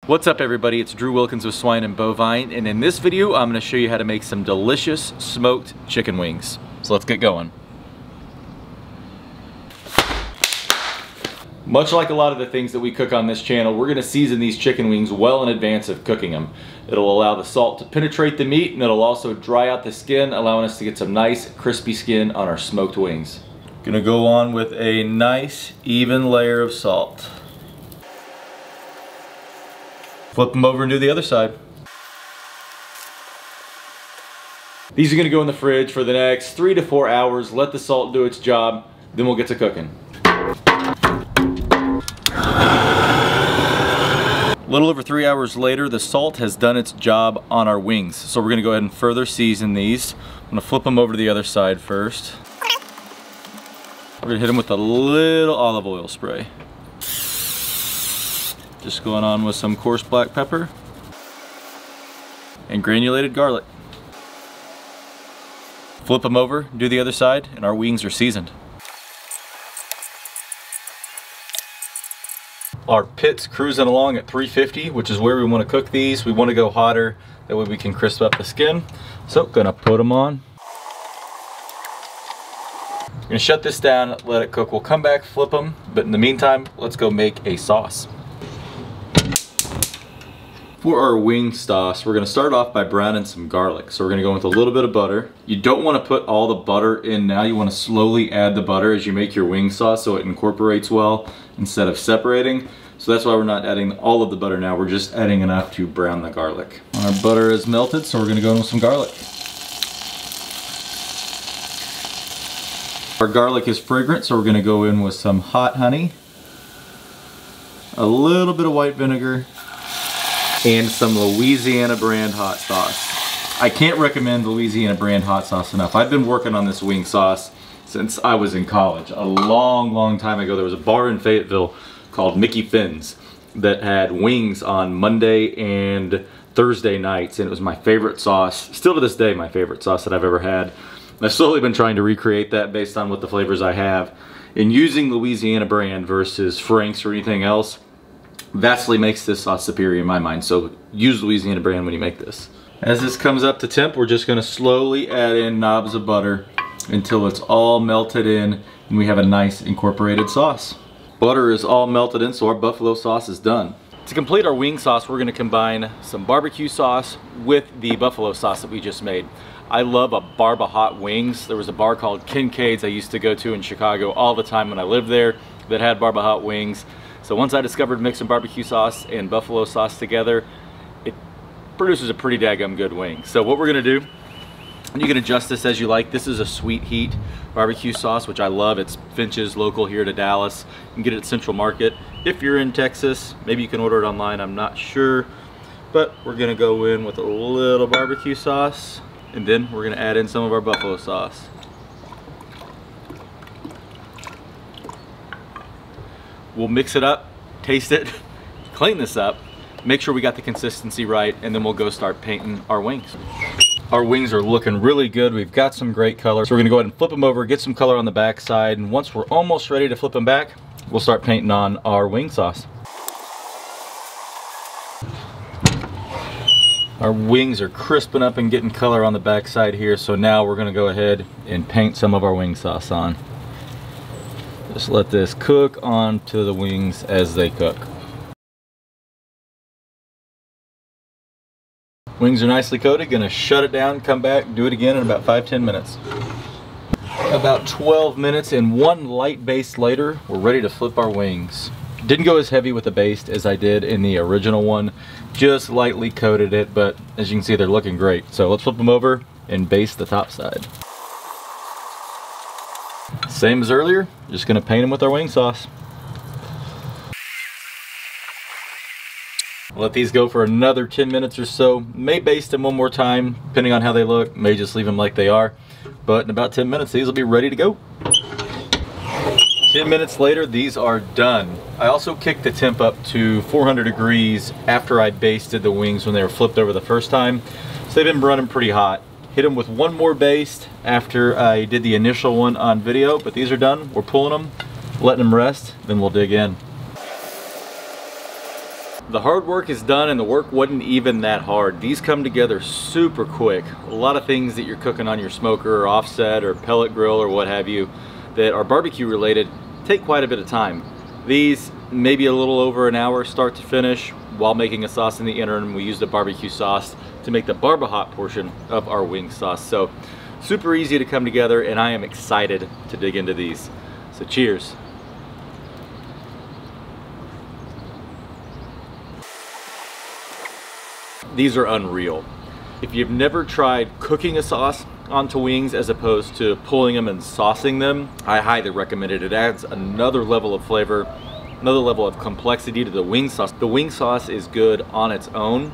What's up everybody, it's Drew Wilkins with Swine and Bovine, and in this video I'm going to show you how to make some delicious smoked chicken wings. So let's get going. Much like a lot of the things that we cook on this channel, we're going to season these chicken wings well in advance of cooking them. It'll allow the salt to penetrate the meat, and it'll also dry out the skin, allowing us to get some nice crispy skin on our smoked wings. Gonna go on with a nice even layer of salt. Flip them over and do the other side. These are gonna go in the fridge for the next 3 to 4 hours. Let the salt do its job, then we'll get to cooking. A little over 3 hours later, the salt has done its job on our wings. So we're gonna go ahead and further season these. I'm gonna flip them over to the other side first. We're gonna hit them with a little olive oil spray. Just going on with some coarse black pepper and granulated garlic. Flip them over, do the other side, and our wings are seasoned. Our pit's cruising along at 350, which is where we want to cook these. We want to go hotter, that way we can crisp up the skin. So, gonna put them on. We're gonna shut this down, let it cook. We'll come back, flip them, but in the meantime, let's go make a sauce. For our wing sauce, we're gonna start off by browning some garlic. So we're gonna go with a little bit of butter. You don't wanna put all the butter in now. You wanna slowly add the butter as you make your wing sauce so it incorporates well instead of separating. So that's why we're not adding all of the butter now. We're just adding enough to brown the garlic. Our butter is melted, so we're gonna go in with some garlic. Our garlic is fragrant, so we're gonna go in with some hot honey, a little bit of white vinegar, and some Louisiana Brand Hot Sauce. I can't recommend Louisiana Brand Hot Sauce enough. I've been working on this wing sauce since I was in college. A long time ago, there was a bar in Fayetteville called Mickey Finn's that had wings on Monday and Thursday nights, and it was my favorite sauce. Still to this day, my favorite sauce that I've ever had. I've slowly been trying to recreate that based on what the flavors I have. And using Louisiana Brand versus Frank's or anything else vastly makes this sauce superior in my mind. So use Louisiana Brand when you make this. As this comes up to temp, we're just gonna slowly add in knobs of butter until it's all melted in and we have a nice incorporated sauce. Butter is all melted in, so our buffalo sauce is done. To complete our wing sauce, we're gonna combine some barbecue sauce with the buffalo sauce that we just made. I love a bar of hot wings. There was a bar called Kincaid's I used to go to in Chicago all the time when I lived there that had bar of hot wings. So once I discovered mixing barbecue sauce and buffalo sauce together, it produces a pretty daggum good wing. So what we're gonna do, and you can adjust this as you like. This is a sweet heat barbecue sauce, which I love. It's Finch's, local here to Dallas. You can get it at Central Market. If you're in Texas, maybe you can order it online, I'm not sure. But we're gonna go in with a little barbecue sauce, and then we're gonna add in some of our buffalo sauce. We'll mix it up, taste it, clean this up, make sure we got the consistency right, and then we'll go start painting our wings. Our wings are looking really good. We've got some great color. So we're gonna go ahead and flip them over, get some color on the back side, and once we're almost ready to flip them back, we'll start painting on our wing sauce. Our wings are crisping up and getting color on the back side here, so now we're gonna go ahead and paint some of our wing sauce on. Just let this cook onto the wings as they cook. Wings are nicely coated, gonna shut it down, come back, do it again in about 5-10 minutes. About 12 minutes and one light baste later, we're ready to flip our wings. Didn't go as heavy with the baste as I did in the original one, just lightly coated it, but as you can see, they're looking great. So let's flip them over and baste the top side. Same as earlier, just gonna paint them with our wing sauce. Let these go for another 10 minutes or so. May baste them one more time, depending on how they look. May just leave them like they are. But in about 10 minutes, these will be ready to go. 10 minutes later, these are done. I also kicked the temp up to 400 degrees after I basted the wings when they were flipped over the first time. So they've been running pretty hot. Hit them with one more baste after I did the initial one on video, but these are done. We're pulling them, letting them rest, then we'll dig in. The hard work is done, and the work wasn't even that hard. These come together super quick. A lot of things that you're cooking on your smoker or offset or pellet grill or what have you that are barbecue related take quite a bit of time. These maybe a little over an hour start to finish. While making a sauce in the interim, we used a barbecue sauce to make the Barbahot portion of our wing sauce. So super easy to come together, and I am excited to dig into these. So cheers. These are unreal. If you've never tried cooking a sauce onto wings as opposed to pulling them and saucing them, I highly recommend it. It adds another level of flavor, another level of complexity to the wing sauce. The wing sauce is good on its own,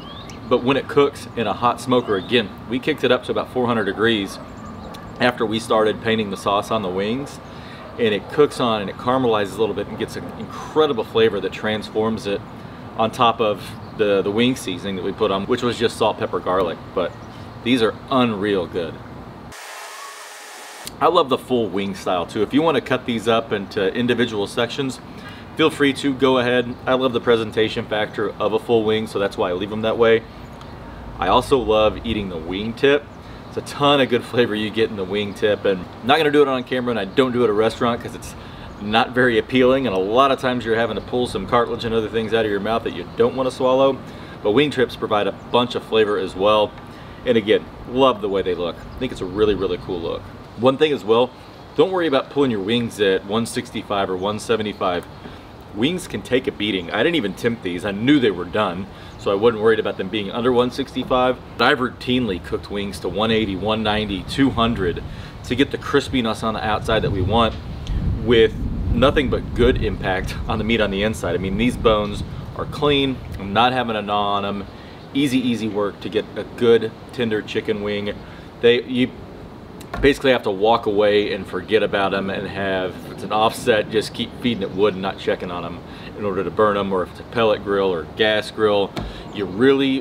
but when it cooks in a hot smoker, again, we kicked it up to about 400 degrees after we started painting the sauce on the wings, and it cooks on and it caramelizes a little bit and gets an incredible flavor that transforms it on top of the wing seasoning that we put on, which was just salt, pepper, garlic. But these are unreal good. I love the full wing style too. If you want to cut these up into individual sections, feel free to go ahead. I love the presentation factor of a full wing, so that's why I leave them that way. I also love eating the wing tip. It's a ton of good flavor you get in the wing tip, and I'm not gonna do it on camera, and I don't do it at a restaurant because it's not very appealing, and a lot of times you're having to pull some cartilage and other things out of your mouth that you don't want to swallow. But wing tips provide a bunch of flavor as well, and again, love the way they look. I think it's a really, really cool look. One thing as well, don't worry about pulling your wings at 165 or 175. Wings can take a beating. I didn't even tempt these. I knew they were done, so I wasn't worried about them being under 165. But I've routinely cooked wings to 180, 190, 200 to get the crispiness on the outside that we want, with nothing but good impact on the meat on the inside. I mean, these bones are clean. I'm not having a gnaw on them. Easy work to get a good tender chicken wing. You basically have to walk away and forget about them and have, if it's an offset, just keep feeding it wood and not checking on them in order to burn them. Or if it's a pellet grill or gas grill, you really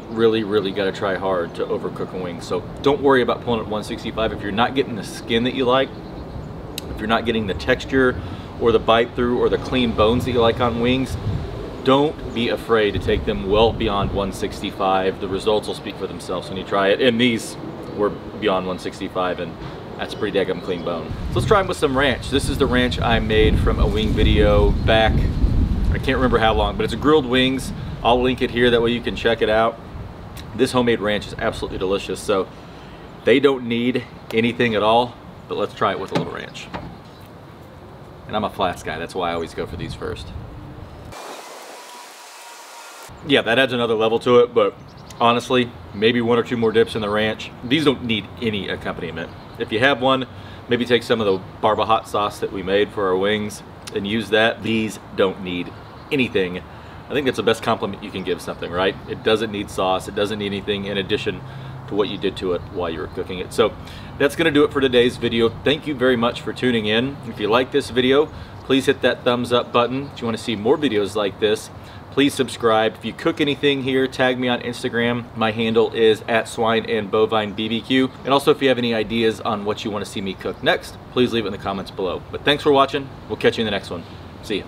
got to try hard to overcook a wing. So don't worry about pulling at 165 if you're not getting the skin that you like, if you're not getting the texture or the bite through or the clean bones that you like on wings. Don't be afraid to take them well beyond 165. The results will speak for themselves when you try it, and these were beyond 165, and that's a pretty daggum clean bone. So let's try them with some ranch. This is the ranch I made from a wing video back, I can't remember how long, but it's a grilled wings. I'll link it here, that way you can check it out. This homemade ranch is absolutely delicious, so they don't need anything at all, but let's try it with a little ranch. And I'm a flats guy, that's why I always go for these first. Yeah, that adds another level to it, but honestly, maybe one or two more dips in the ranch. These don't need any accompaniment. If you have one, maybe take some of the Barbahot sauce that we made for our wings and use that. These don't need anything. I think that's the best compliment you can give something, right? It doesn't need sauce, it doesn't need anything in addition to what you did to it while you were cooking it. So that's gonna do it for today's video. Thank you very much for tuning in. If you like this video, please hit that thumbs up button. If you wanna see more videos like this, please subscribe. If you cook anything here, tag me on Instagram. My handle is @SwineandBovineBBQ. And also, if you have any ideas on what you wanna see me cook next, please leave it in the comments below. But thanks for watching. We'll catch you in the next one. See ya.